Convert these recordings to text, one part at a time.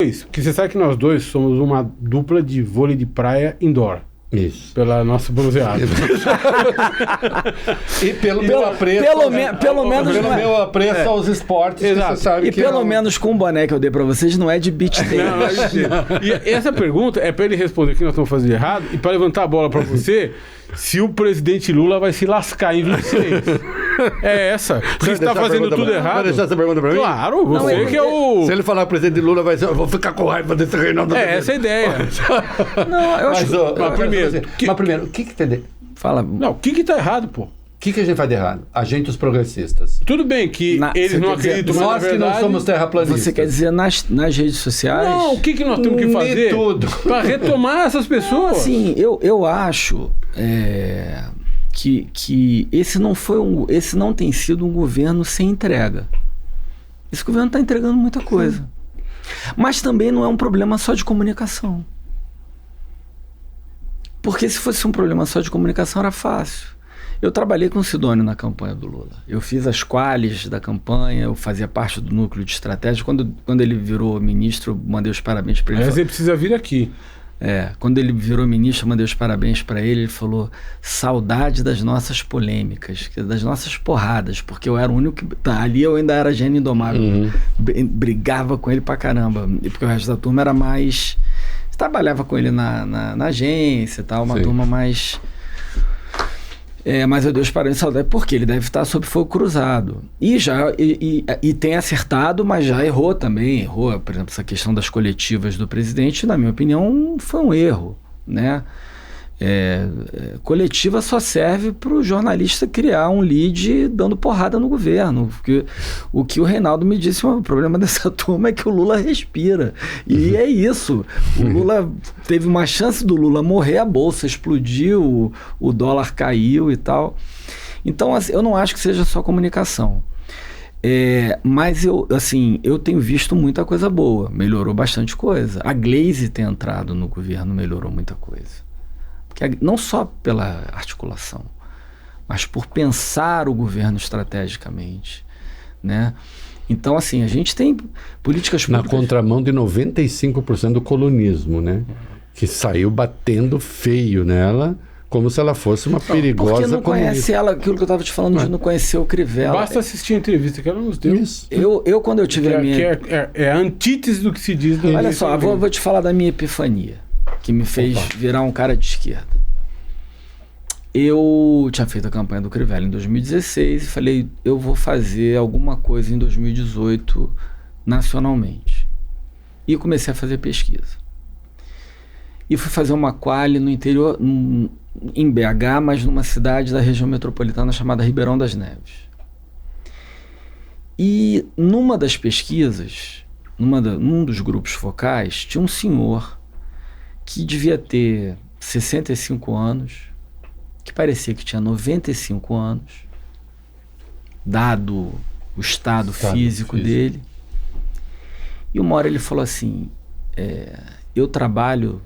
isso. Porque você sabe que nós dois somos uma dupla de vôlei de praia indoor. Isso. Pela nossa bronzeada. E pelo meu apreço. Pelo menos pelo meu apreço aos esportes. Exato. Que você sabe E que pelo menos com o boné que eu dei pra vocês, não é de beach tennis. E essa pergunta é para ele responder o que nós estamos fazendo errado e para levantar a bola para você se o presidente Lula vai se lascar em 26. É essa. Porque você está fazendo tudo errado. Vai deixar essa pergunta para mim? Claro, você que é o... Se ele falar que o presidente Lula vai ser, eu vou ficar com raiva desse Reinaldo. essa é a ideia. Não, eu acho Mas primeiro, o que tem... Fala. Não, o que tá errado, pô? O que a gente faz de errado? A gente, os progressistas. Tudo bem que eles não acreditam, mas na Nós que verdade... não somos terraplanistas. Você quer dizer nas redes sociais? Não, o que nós temos que fazer para retomar essas pessoas? Sim, eu acho que esse não tem sido um governo sem entrega. Esse governo está entregando muita coisa. Mas também não é um problema só de comunicação. Porque se fosse um problema só de comunicação era fácil. Eu trabalhei com o Sidônio na campanha do Lula. Eu fiz as qualis da campanha, eu fazia parte do núcleo de estratégia. Quando ele virou ministro, eu mandei os parabéns para ele. Mas ele precisa vir aqui. Quando ele virou ministro, eu mandei os parabéns para ele. Ele falou, saudade das nossas polêmicas, das nossas porradas, porque eu era o único que... ali eu ainda era gênio indomável. Brigava com ele pra caramba, porque o resto da turma era mais... Trabalhava com ele na agência e tal, uma turma mais... mas eu dei os parabéns de saudade porque ele deve estar sob fogo cruzado. E tem acertado, mas já errou também. Errou, por exemplo, essa questão das coletivas do presidente, na minha opinião, foi um erro, né? Coletiva só serve para o jornalista criar um lead dando porrada no governo. Porque o que o Reinaldo me disse, o problema dessa turma é que o Lula respira. E é isso. O Lula teve uma chance do Lula morrer, a bolsa explodiu, o dólar caiu e tal. Então, assim, eu não acho que seja só comunicação. Mas eu tenho visto muita coisa boa. Melhorou bastante coisa. A Glaze ter entrado no governo melhorou muita coisa. Não só pela articulação, mas por pensar o governo estrategicamente, né? Então, assim, a gente tem políticas públicas... Na contramão de 95% do colonismo, né? Que saiu batendo feio nela, como se ela fosse uma perigosa porque não comunista. conhece ela, aquilo que eu estava te falando de não conhecer o Crivella. Basta assistir a entrevista que ela nos deu. Isso. Eu quando eu tive a minha... É a antítese do que se diz. Olha só, vou te falar da minha epifania, que me fez virar um cara de esquerda. Eu tinha feito a campanha do Crivella em 2016 e falei, eu vou fazer alguma coisa em 2018 nacionalmente. E comecei a fazer pesquisa. E fui fazer uma quali no interior, em BH, mas numa cidade da região metropolitana chamada Ribeirão das Neves. E numa das pesquisas, num dos grupos focais, tinha um senhor que devia ter 65 anos, que parecia que tinha 95 anos, dado o estado físico dele. E uma hora ele falou assim, eu trabalho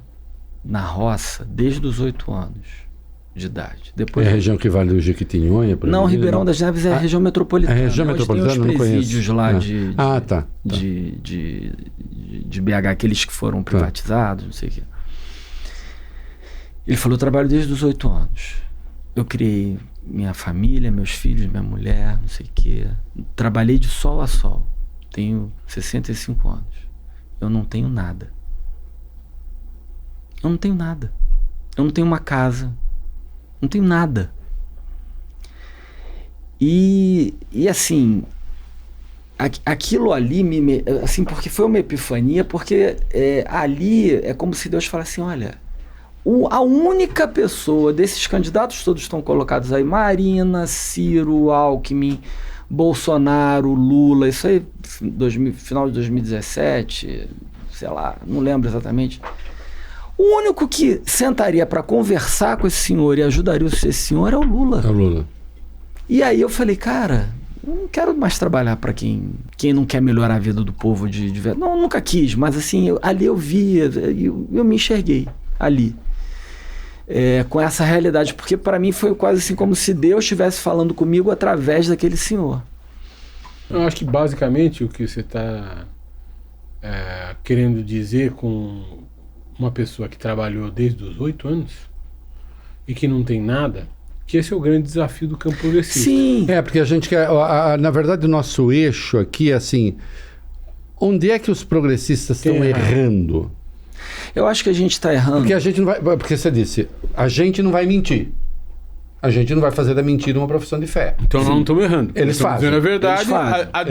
na roça desde os 8 anos de idade. Depois a região que vale do Jequitinhonha? Não, Ribeirão das Neves é a região metropolitana. É a região metropolitana, tem os presídios lá tá. de BH, aqueles que foram privatizados, não sei o quê. Ele falou, eu trabalho desde os 8 anos. Eu criei minha família, meus filhos, minha mulher, não sei o quê. Trabalhei de sol a sol. Tenho 65 anos. Eu não tenho nada. Eu não tenho nada. Eu não tenho uma casa. Não tenho nada. E assim, aquilo ali assim, porque foi uma epifania, porque ali é como se Deus falasse assim, olha... A única pessoa desses candidatos todos estão colocados aí, Marina, Ciro, Alckmin, Bolsonaro, Lula, isso aí, final de 2017, sei lá, não lembro exatamente. O único que sentaria para conversar com esse senhor e ajudaria esse senhor é o Lula. É o Lula. E aí eu falei, cara, eu não quero mais trabalhar para quem não quer melhorar a vida do povo de verdade. Não, nunca quis, mas assim, ali eu vi, eu me enxerguei ali. Com essa realidade, porque para mim foi quase assim como se Deus estivesse falando comigo através daquele senhor. Eu acho que basicamente o que você está querendo dizer com uma pessoa que trabalhou desde os 8 anos e que não tem nada, que esse é o grande desafio do campo progressista. Sim. Porque a gente quer... na verdade, o nosso eixo aqui é assim... Onde é que os progressistas estão errando? Eu acho que a gente está errando. Porque a gente não vai... Porque você disse, a gente não vai mentir. A gente não vai fazer da mentira uma profissão de fé. Então nós não estamos errando. Eles fazem. Dizendo a verdade,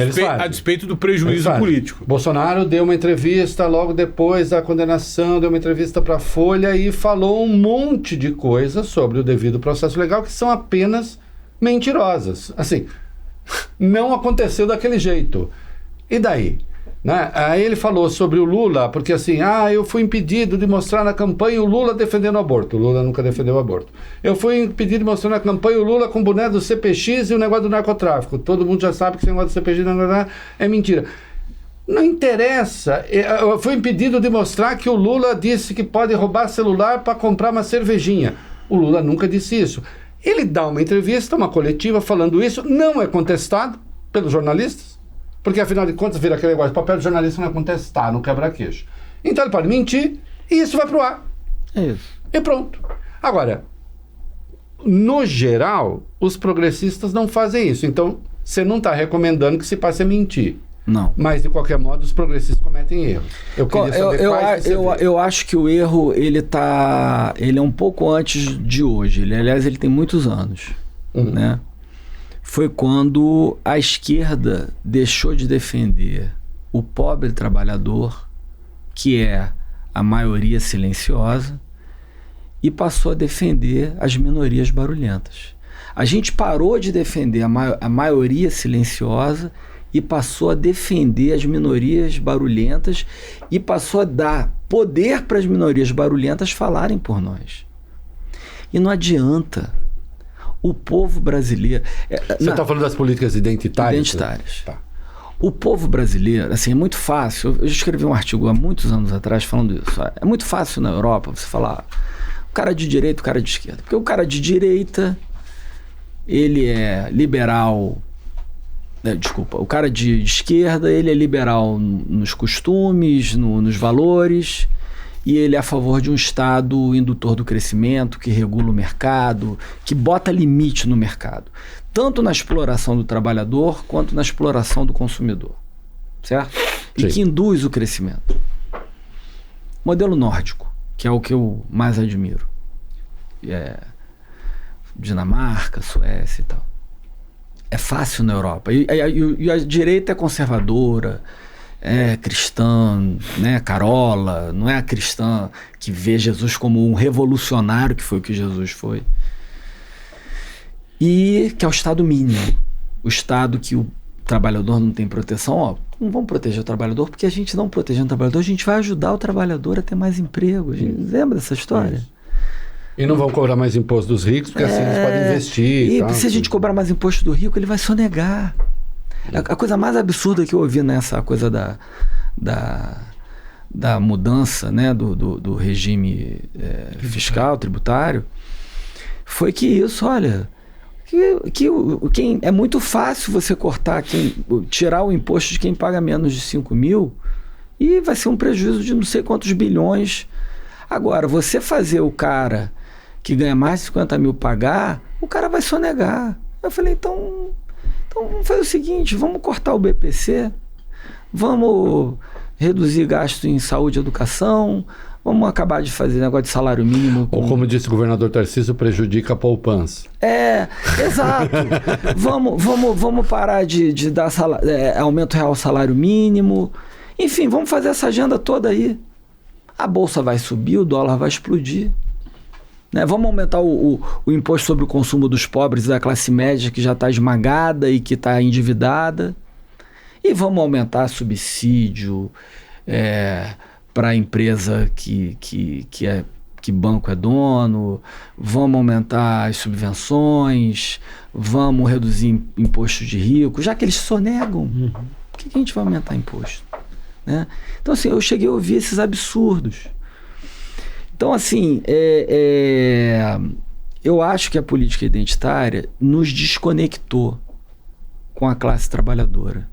Eles fazem. a despeito do prejuízo político. Bolsonaro deu uma entrevista logo depois da condenação, deu uma entrevista para a Folha e falou um monte de coisas sobre o devido processo legal que são apenas mentirosas. Assim, não aconteceu daquele jeito. E daí? Né? Aí ele falou sobre o Lula, porque assim, eu fui impedido de mostrar na campanha o Lula defendendo o aborto. O Lula nunca defendeu o aborto. Eu fui impedido de mostrar na campanha o Lula com o boné do CPX e o negócio do narcotráfico. Todo mundo já sabe que esse negócio do CPX é mentira. Não interessa. Eu fui impedido de mostrar que o Lula disse que pode roubar celular para comprar uma cervejinha. O Lula nunca disse isso. Ele dá uma entrevista, uma coletiva falando isso, não é contestado pelos jornalistas. Porque, afinal de contas, vira aquele negócio, o papel do jornalista não é contestar, não quebra-queixo. Então ele pode mentir e isso vai pro ar. É isso. E pronto. Agora, no geral, os progressistas não fazem isso. Então, você não está recomendando que se passe a mentir. Não. Mas, de qualquer modo, os progressistas cometem erro. Eu queria saber quais você vê. Eu acho que o erro, ele é um pouco antes de hoje. Aliás, ele tem muitos anos, né? Foi quando a esquerda deixou de defender o pobre trabalhador, que é a maioria silenciosa, e passou a defender as minorias barulhentas. A gente parou de defender a maioria silenciosa e passou a defender as minorias barulhentas e passou a dar poder para as minorias barulhentas falarem por nós. E não adianta. O povo brasileiro... Você está falando das políticas identitárias? Identitárias. Tá. O povo brasileiro, assim, é muito fácil. Eu escrevi um artigo há muitos anos atrás falando isso. É muito fácil na Europa você falar o cara de direita, o cara de esquerda. Porque o cara de direita, ele é liberal... o cara de esquerda, ele é liberal nos costumes, nos valores... E ele é a favor de um Estado indutor do crescimento, que regula o mercado, que bota limite no mercado. Tanto na exploração do trabalhador, quanto na exploração do consumidor. Certo? Sim. E que induz o crescimento. Modelo nórdico, que é o que eu mais admiro. Dinamarca, Suécia e tal. É fácil na Europa. E a direita é conservadora, é cristã, né, Carola, não é a cristã que vê Jesus como um revolucionário, que foi o que Jesus foi. E que é o Estado mínimo. O Estado que o trabalhador não tem proteção. Não vamos proteger o trabalhador, porque a gente não protegendo o trabalhador, a gente vai ajudar o trabalhador a ter mais emprego. A gente lembra dessa história? Isso. E não vão cobrar mais imposto dos ricos, porque assim eles podem investir. E se a gente cobrar mais imposto do rico, ele vai sonegar. A coisa mais absurda que eu ouvi nessa coisa da mudança, né, do regime fiscal, tributário, foi que isso, olha, quem é muito fácil você tirar o imposto de quem paga menos de 5 mil e vai ser um prejuízo de não sei quantos bilhões. Agora, você fazer o cara que ganha mais de 50 mil pagar, o cara vai sonegar. Eu falei, então vamos fazer o seguinte, vamos cortar o BPC, vamos reduzir gastos em saúde e educação, vamos acabar de fazer negócio de salário mínimo. Ou como disse o governador Tarcísio, prejudica a poupança. Exato. vamos parar de dar aumento real ao salário mínimo. Enfim, vamos fazer essa agenda toda aí. A bolsa vai subir, o dólar vai explodir. Né? Vamos aumentar o imposto sobre o consumo dos pobres e da classe média, que já está esmagada e que está endividada. E vamos aumentar subsídio para a empresa que banco é dono. Vamos aumentar as subvenções. Vamos reduzir impostos de rico. Já que eles sonegam, por que a gente vai aumentar imposto? Né? Então, assim, eu cheguei a ouvir esses absurdos. Então, assim, eu acho que a política identitária nos desconectou com a classe trabalhadora.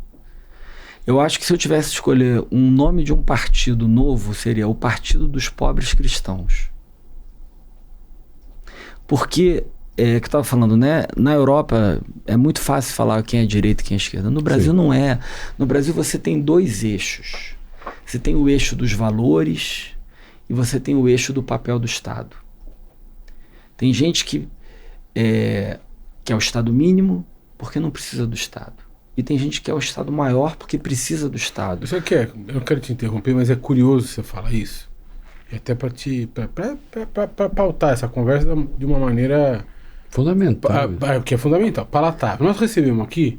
Eu acho que se eu tivesse que escolher um nome de um partido novo, seria o Partido dos Pobres Cristãos. Porque, que eu estava falando, né? Na Europa é muito fácil falar quem é direita e quem é esquerda. No Brasil não é. No Brasil você tem 2 eixos. Você tem o eixo dos valores e você tem o eixo do papel do Estado. Tem gente que é o Estado mínimo porque não precisa do Estado. E tem gente que é o Estado maior porque precisa do Estado. Isso aqui eu não quero te interromper, mas é curioso você falar isso. E até para pautar essa conversa de uma maneira fundamental. Que é fundamental, palatável. Nós recebemos aqui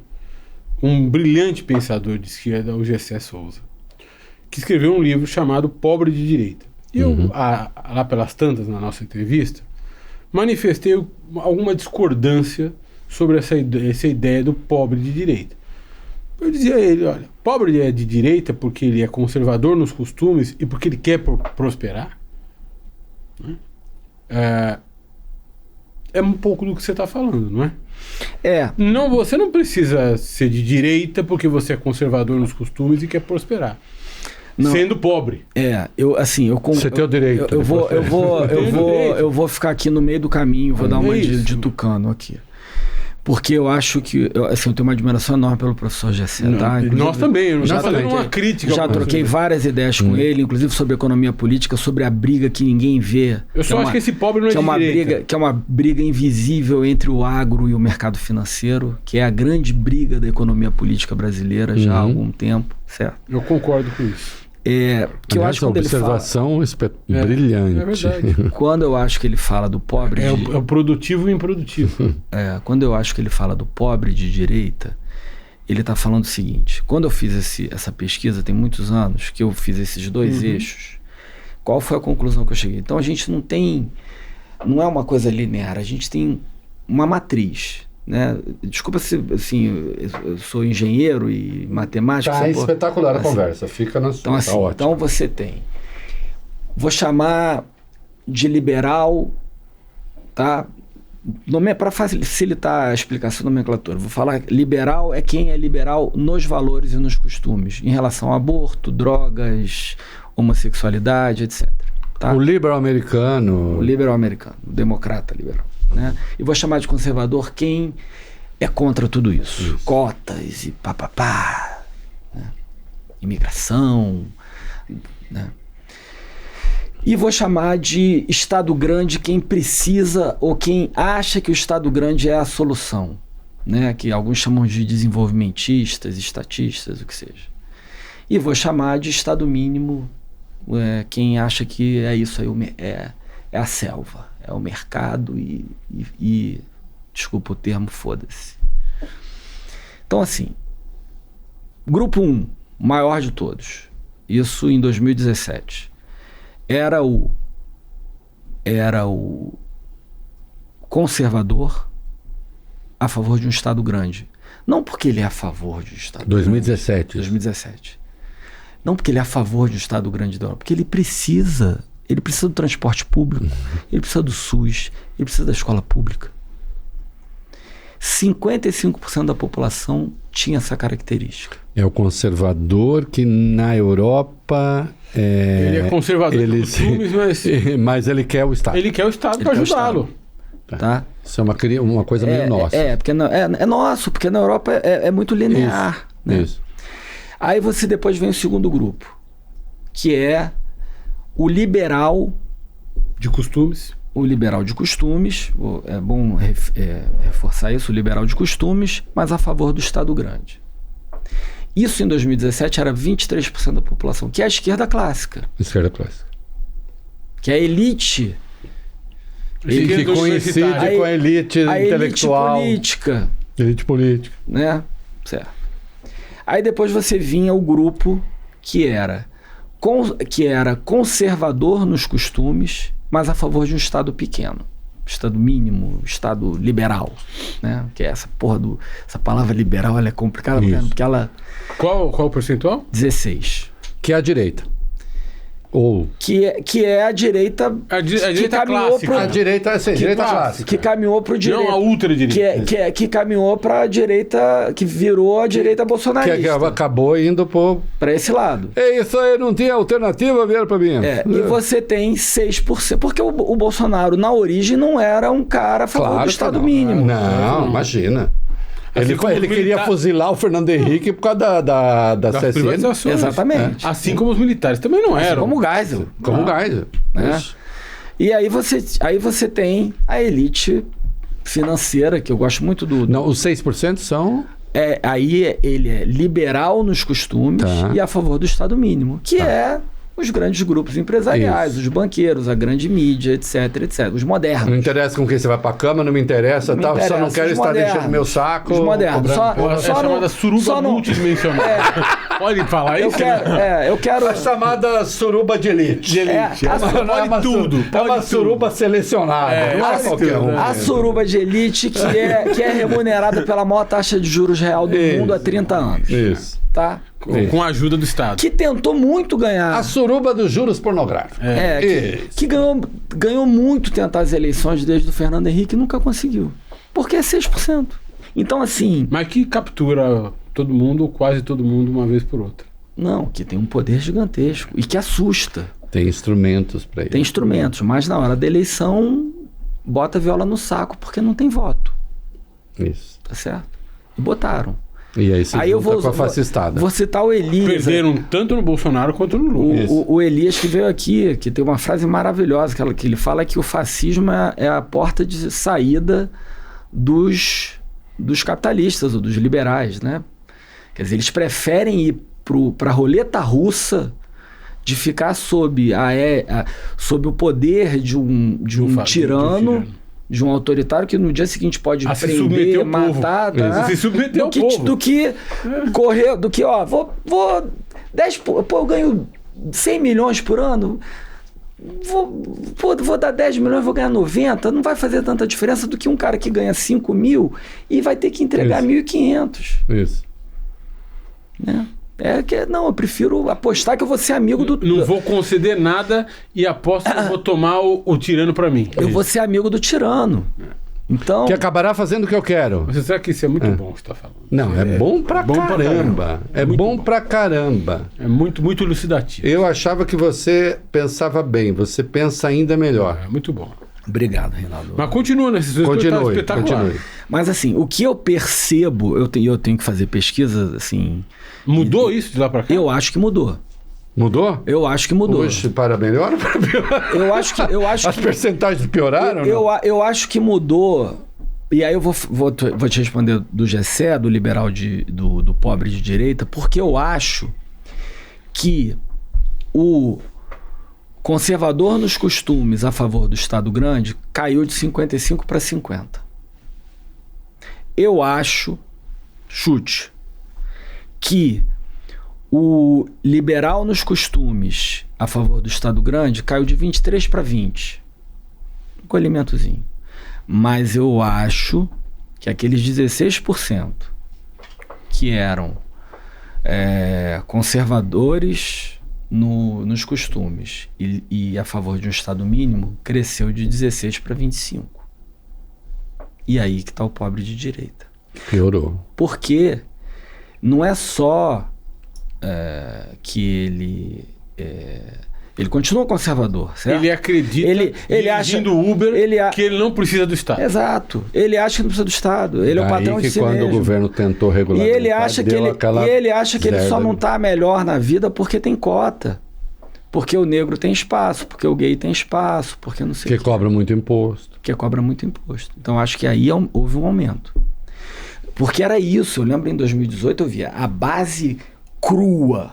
um brilhante pensador de esquerda, o Gessé Souza, que escreveu um livro chamado Pobre de Direita. E eu, lá pelas tantas, na nossa entrevista, manifestei alguma discordância sobre essa ideia do pobre de direita. Eu dizia a ele, olha, pobre é de direita porque ele é conservador nos costumes e porque ele quer prosperar. É um pouco do que você está falando, não é? Não, você não precisa ser de direita porque você é conservador nos costumes e quer prosperar. Não. Sendo pobre. Você tem o direito. Eu vou ficar aqui no meio do caminho, vou dar uma de tucano aqui. Porque eu acho que... eu tenho uma admiração enorme pelo professor Gessé. Tá? Nós também. Eu já fazendo uma crítica. Já troquei várias ideias com ele, inclusive sobre economia política, sobre a briga que ninguém vê. Eu só acho que esse pobre não é de direita. Que é uma briga invisível entre o agro e o mercado financeiro, que é a grande briga da economia política brasileira já há algum tempo, certo? Eu concordo com isso. Que eu acho que observação brilhante. É verdade. Quando eu acho que ele fala do pobre... É o produtivo e o improdutivo. Quando eu acho que ele fala do pobre de direita, ele está falando o seguinte: quando eu fiz essa pesquisa, tem muitos anos que eu fiz esses 2 eixos, qual foi a conclusão que eu cheguei? Então a gente não é uma coisa linear, a gente tem uma matriz. Né? Desculpa se assim, eu sou engenheiro e matemático. Tá espetacular a conversa, fica na sua. Então você tem, vou chamar de liberal, tá? Nome é para facilitar a explicação da nomenclatura. Vou falar liberal é quem é liberal nos valores e nos costumes, em relação ao aborto, drogas, homossexualidade, etc. Tá? O liberal americano. O democrata liberal. Né? E vou chamar de conservador quem é contra tudo isso. Cotas e papapá, né? Imigração, né? E vou chamar de Estado grande quem precisa ou quem acha que o Estado grande é a solução, né? Que alguns chamam de desenvolvimentistas, estatistas, o que seja. E vou chamar de Estado mínimo quem acha que é isso aí, é a selva. É o mercado e desculpa o termo, foda-se. Então, assim, grupo 1, maior de todos, isso em 2017, era o conservador a favor de um Estado grande. Não porque ele é a favor de um Estado 2017. grande. 2017. Não porque ele é a favor de um Estado grande da Europa, porque ele precisa do transporte público, ele precisa do SUS, ele precisa da escola pública. 55% da população tinha essa característica. É o conservador que na Europa... ele é conservador de costumes, mas ele quer o Estado. Ele quer o Estado para ajudá-lo. Tá? Isso é uma coisa meio nossa. Porque é nosso, porque na Europa é muito linear. Isso, né? Isso. Aí você depois vem o segundo grupo, que é o liberal de costumes. O liberal de costumes, é bom reforçar isso, o liberal de costumes, mas a favor do Estado grande. Isso em 2017 era 23% da população, que é a esquerda clássica. Esquerda clássica. Que é a elite. Que coincide com a elite intelectual. Elite política. Né? Certo. Aí depois você vinha o grupo que era conservador nos costumes, mas a favor de um Estado pequeno. Estado mínimo, Estado liberal. Né? Que é essa porra essa palavra liberal, ela é complicada, porque ela... Qual o percentual? 16. Que é a direita. Que é a direita. A que direita caminhou clássica. A direita, sim, direita clássica. Que caminhou pro direita. Não a ultradireita. Que caminhou pra direita, que virou a direita bolsonarista. Que acabou indo pra esse lado. É isso aí, não tinha alternativa, vieram pra mim. E você tem 6%. Porque o Bolsonaro, na origem, não era um cara a favor do Estado mínimo. Não, imagina. Assim Ele queria fuzilar o Fernando Henrique por causa da das CSN. privatizações. Exatamente. Assim como os militares também não eram. Como o Geisel. Como o Geisel. Né? E aí você tem a elite financeira, que eu gosto muito do... Não, os 6% são... Aí ele é liberal nos costumes e a favor do Estado mínimo, que é os grandes grupos empresariais, os banqueiros, a grande mídia, etc, os modernos. Não interessa com quem você vai pra cama, não me interessa, só não quero estar deixando meu saco. Os modernos. É chamada suruba multidimensional. Pode falar isso? Eu quero... É chamada suruba de elite. Pode tudo. É uma suruba selecionada. Não é qualquer um. A suruba de elite que é remunerada pela maior taxa de juros real do mundo há 30 anos. Isso. Tá? Com a ajuda do Estado. Que tentou muito ganhar. A suruba dos juros pornográficos. Que ganhou muito tentar as eleições desde o Fernando Henrique e nunca conseguiu. Porque é 6%. Então, assim... Mas que captura todo mundo, ou quase todo mundo, uma vez por outra. Não, que tem um poder gigantesco e que assusta. Tem instrumentos para isso. Tem instrumentos, mas na hora da eleição bota a viola no saco porque não tem voto. Isso. Tá certo? E botaram. E aí você com a fascistada. Vou citar o Elias. Perderam tanto no Bolsonaro quanto no Lula. O Elias que veio aqui, que tem uma frase maravilhosa, que ele fala que o fascismo é a porta de saída dos capitalistas ou dos liberais, né? Quer dizer, eles preferem ir para a roleta russa de ficar sob o poder de um tirano, de um autoritário que no dia seguinte pode prender, matar, se submeter ao povo. Do que correr, do que, vou eu ganho 100 milhões por ano, vou dar 10 milhões, vou ganhar 90, não vai fazer tanta diferença do que um cara que ganha 5 mil e vai ter que entregar 1.500. Isso. Né? Eu prefiro apostar que eu vou ser amigo do... Não vou conceder nada e aposto que eu vou tomar o tirano para mim. Eu vou ser amigo do tirano. Então... Que acabará fazendo o que eu quero. Você sabe que isso é muito bom que você está falando. Não, é bom pra caramba. É bom pra caramba. É muito, muito elucidativo. Eu achava que você pensava bem. Você pensa ainda melhor. É muito bom. Obrigado, Reinaldo. Mas continua nesse Continue. Mas assim, o que eu percebo, eu tenho que fazer pesquisa, assim... Mudou isso de lá para cá? Eu acho que mudou. Mudou? Eu acho que mudou. Hoje, para melhor ou para pior? Eu acho As percentagens pioraram? Eu acho que mudou. E aí eu vou te responder do Gessé, do liberal do pobre de direita, porque eu acho que o conservador nos costumes a favor do Estado grande caiu de 55 para 50. Eu acho, chute, que o liberal nos costumes a favor do Estado grande caiu de 23 para 20. Um colhimentozinho. Mas eu acho que aqueles 16% que eram conservadores nos costumes e a favor de um Estado mínimo cresceu de 16 para 25. E aí que está o pobre de direita. Piorou. Porque não é só que ele continua conservador, certo? Ele acredita, dirigindo o Uber, que ele não precisa do Estado. Exato. Ele acha que não precisa do Estado. Ele é o patrão de si mesmo. Quando o governo tentou regular, e ele acha que ele só não está melhor na vida porque tem cota. Porque o negro tem espaço, porque o gay tem espaço, porque não sei o quê. Cobra muito imposto. Que cobra muito imposto. Então acho que aí houve um aumento. Porque era isso. Eu lembro em 2018 eu via a base crua.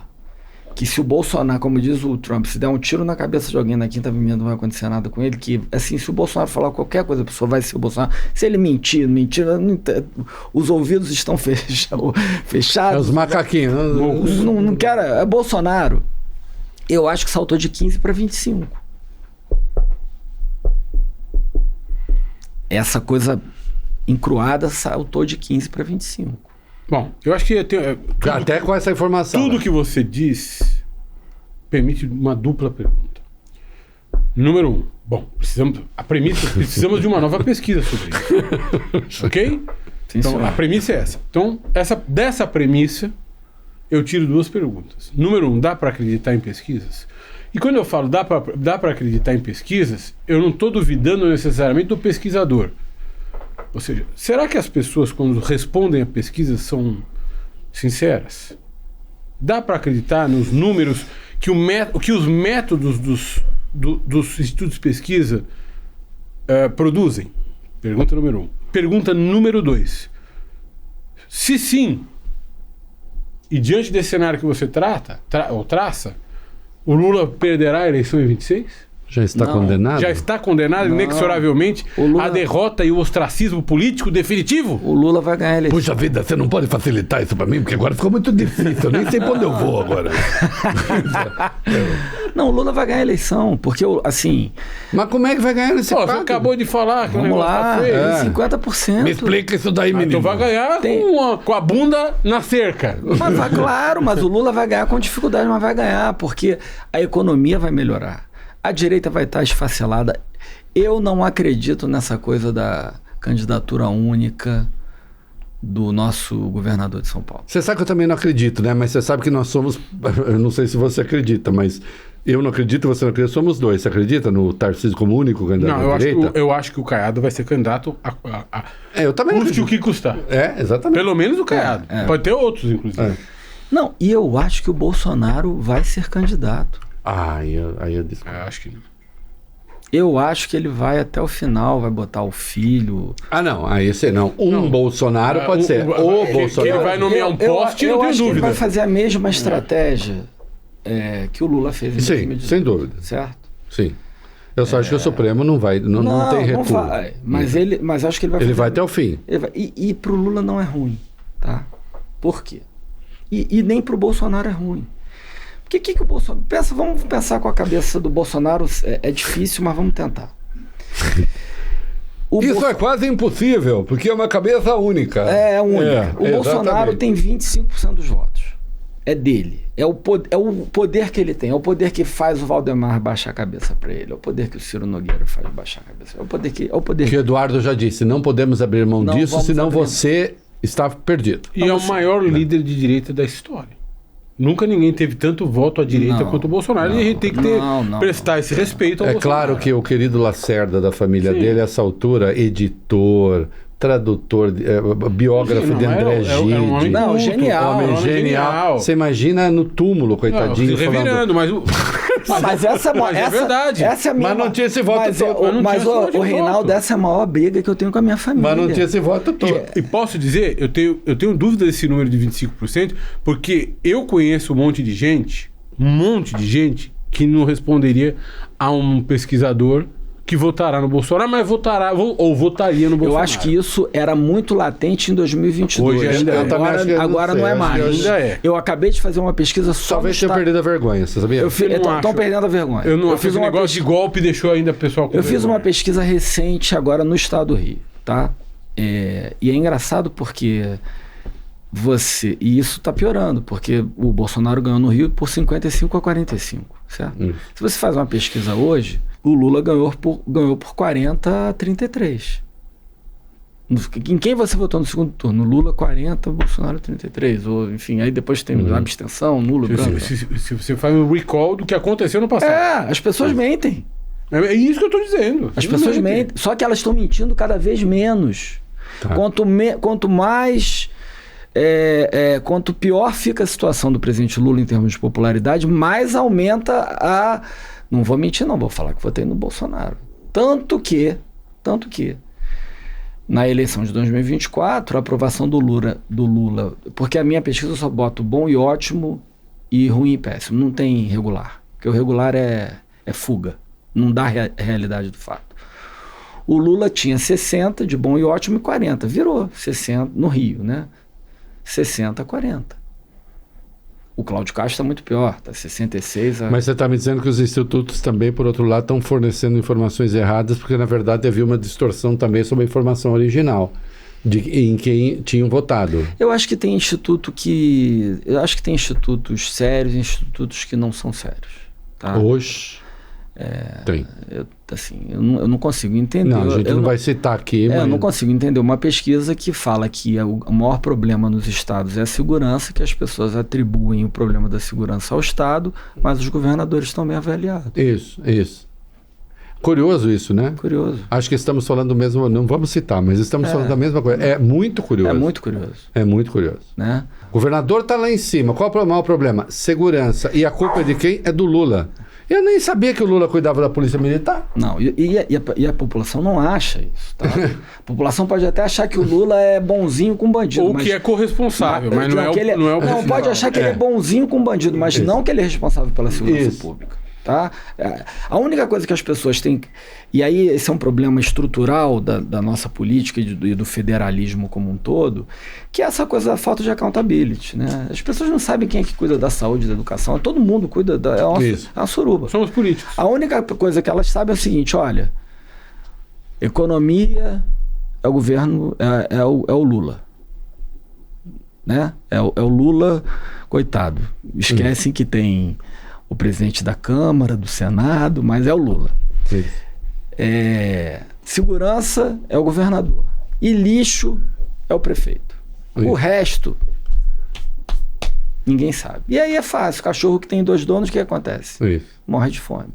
Que se o Bolsonaro, como diz o Trump, se der um tiro na cabeça de alguém na Quinta Avenida não vai acontecer nada com ele, que assim, se o Bolsonaro falar qualquer coisa, a pessoa vai ser o Bolsonaro. Se ele mentir, os ouvidos estão fechados. É os macaquinhos. Não quero, é Bolsonaro. Eu acho que saltou de 15 para 25. Essa coisa encruada saltou de 15 para 25. Bom, eu acho que até com essa informação. Tudo que você diz permite uma dupla pergunta. Número 1. Bom, precisamos de uma nova pesquisa sobre isso. Ok? Sim, Então, senhor. a premissa é essa. Então, dessa premissa, eu tiro 2 perguntas. Número 1, dá para acreditar em pesquisas? E quando eu falo dá para acreditar em pesquisas, eu não estou duvidando necessariamente do pesquisador. Ou seja, será que as pessoas, quando respondem a pesquisas, são sinceras? Dá para acreditar nos números que os métodos dos institutos de pesquisa produzem? Pergunta número 1. Pergunta número 2. Se sim, e diante desse cenário que você traça, o Lula perderá a eleição em 26? Já está condenado? Já está condenado inexoravelmente à derrota e o ostracismo político definitivo? O Lula vai ganhar a eleição. Puxa vida, você não pode facilitar isso pra mim, porque agora ficou muito difícil. Eu nem sei pra onde eu vou agora. Não, o Lula vai ganhar a eleição, porque, assim... Mas como é que vai ganhar nesse Você quadro? acabou de falar que o Vamos negócio lá, tá feio. 50%. Me explica isso daí, menino. Então vai ganhar com a bunda na cerca. Mas claro, mas o Lula vai ganhar com dificuldade, mas vai ganhar, porque a economia vai melhorar. A direita vai estar esfacelada. Eu não acredito nessa coisa da candidatura única do nosso governador de São Paulo. Você sabe que eu também não acredito, né? Mas você sabe que nós somos... Eu não sei se você acredita, mas eu não acredito, você não acredita, somos dois. Você acredita no Tarcísio como único candidato Não, à direita? eu acho que o Caiado vai ser candidato a eu também custe acredito. o que custar. Exatamente. Pelo menos o Caiado. Pode ter outros, inclusive. Não, e eu acho que o Bolsonaro vai ser candidato. Aí eu discordo. Eu acho que não. Eu acho que ele vai até o final, vai botar o filho. Não, aí você não. Bolsonaro pode ser. O Bolsonaro. Que ele vai nomear um poste, eu não tenho acho que ele dúvida. vai fazer a mesma estratégia que o Lula fez em Sim, 2018. sem dúvida. Certo? Sim. Eu só acho que o Supremo não vai, não tem recuo. Não vai, mas acho que ele vai Ele fazer- vai até o fim. ele vai- e pro Lula não é ruim, tá? Por quê? E nem pro Bolsonaro é ruim. Porque que o Bolsonaro... Vamos pensar com a cabeça do Bolsonaro, é difícil, mas vamos tentar. Isso é quase impossível, porque é uma cabeça única. É única. O Bolsonaro exatamente. tem 25% dos votos. É dele. É o poder que ele tem. É o poder que faz o Valdemar baixar a cabeça para ele. É o poder que o Ciro Nogueira faz baixar a cabeça. É o poder Que o Eduardo já disse, não podemos abrir mão Não disso, vamos senão abrir. você está perdido. E é o maior líder de direita da história. Nunca ninguém teve tanto voto à direita Não, quanto o Bolsonaro. E a gente tem que prestar esse respeito ao É Bolsonaro. claro que o querido Lacerda da família dele, a essa altura, editor, tradutor, biógrafo Sim, não, de André era um homem Gide. Não, culto, genial, Homem homem genial. Você imagina no túmulo, coitadinho, Não, se revirando, mas... Mas essa é verdade. Essa é a minha, Mas não tinha esse voto todo. Mas não tinha esse o voto. Reinaldo, essa é a maior briga que eu tenho com a minha família. Mas não tinha esse voto todo. E posso dizer, eu tenho dúvida desse número de 25%, porque eu conheço um monte de gente que não responderia a um pesquisador que votará no Bolsonaro, mas votaria no Bolsonaro. Eu acho que isso era muito latente em 2022. Hoje ainda é. Eu também acho que Agora não não é sei, mais. ainda é. Eu acabei de fazer uma pesquisa só Talvez no tenha estado. perdido a vergonha, você sabia? não Estão acho. perdendo a vergonha. Eu não fiz fiz um uma negócio de golpe e deixou ainda o pessoal com Eu fiz vergonha. uma pesquisa recente agora no estado do Rio, tá? E é engraçado porque e isso tá piorando, porque o Bolsonaro ganhou no Rio por 55 a 45, certo? Se você faz uma pesquisa hoje, o Lula ganhou por 40 a 33. Em quem você votou no segundo turno? Lula 40, Bolsonaro 33. Ou, enfim, aí depois tem abstenção, nulo, branco. Se você faz um recall do que aconteceu no passado. As pessoas mentem. É isso que eu tô dizendo. As pessoas mentem. Só que elas estão mentindo cada vez menos. Tá. Quanto mais... quanto pior fica a situação do presidente Lula em termos de popularidade, mais aumenta a... Não vou mentir, não. Vou falar que votei no Bolsonaro. Tanto que, na eleição de 2024, a aprovação do Lula... Porque a minha pesquisa eu só boto bom e ótimo e ruim e péssimo. Não tem regular. Porque o regular é fuga. Não dá realidade do fato. O Lula tinha 60 de bom e ótimo e 40. Virou 60 no Rio, né? 60 a 40. O Cláudio Castro está muito pior, está 66 a... Mas você está me dizendo que os institutos também, por outro lado, estão fornecendo informações erradas, porque na verdade havia uma distorção também sobre a informação original. em quem tinham votado. Eu acho que tem institutos sérios e institutos que não são sérios. Tá? Hoje tem. Eu não consigo entender. Não, a gente não vai citar aqui, mas... Eu não consigo entender uma pesquisa que fala que o maior problema nos estados é a segurança, que as pessoas atribuem o problema da segurança ao Estado, mas os governadores estão bem avaliados. Isso. Curioso isso, né? Curioso. Acho que estamos falando do mesmo... Não vamos citar, mas estamos falando da mesma coisa. É muito curioso. É muito curioso. É muito curioso. Né? O governador está lá em cima. Qual é o maior problema? Segurança. E a culpa é de quem? É do Lula. Eu nem sabia que o Lula cuidava da polícia militar. Não, e a população não acha isso, tá? A população pode até achar que o Lula é bonzinho com bandido. Ou que é corresponsável, mas não é o Não, pode achar que ele é bonzinho com bandido, mas não que ele é responsável pela segurança pública. Tá? A única coisa que as pessoas têm... E aí esse é um problema estrutural da nossa política e do federalismo como um todo, que é essa coisa da falta de accountability. Né? As pessoas não sabem quem é que cuida da saúde e da educação. Todo mundo cuida é uma suruba. São os políticos. A única coisa que elas sabem é o seguinte, olha, economia é o governo, é o Lula. Né? É o Lula, coitado. Esquecem que tem... o presidente da Câmara, do Senado, mas é o Lula. Segurança é o governador. E lixo é o prefeito. O resto, ninguém sabe. E aí é fácil. Cachorro que tem 2 donos, o que acontece? Morre de fome.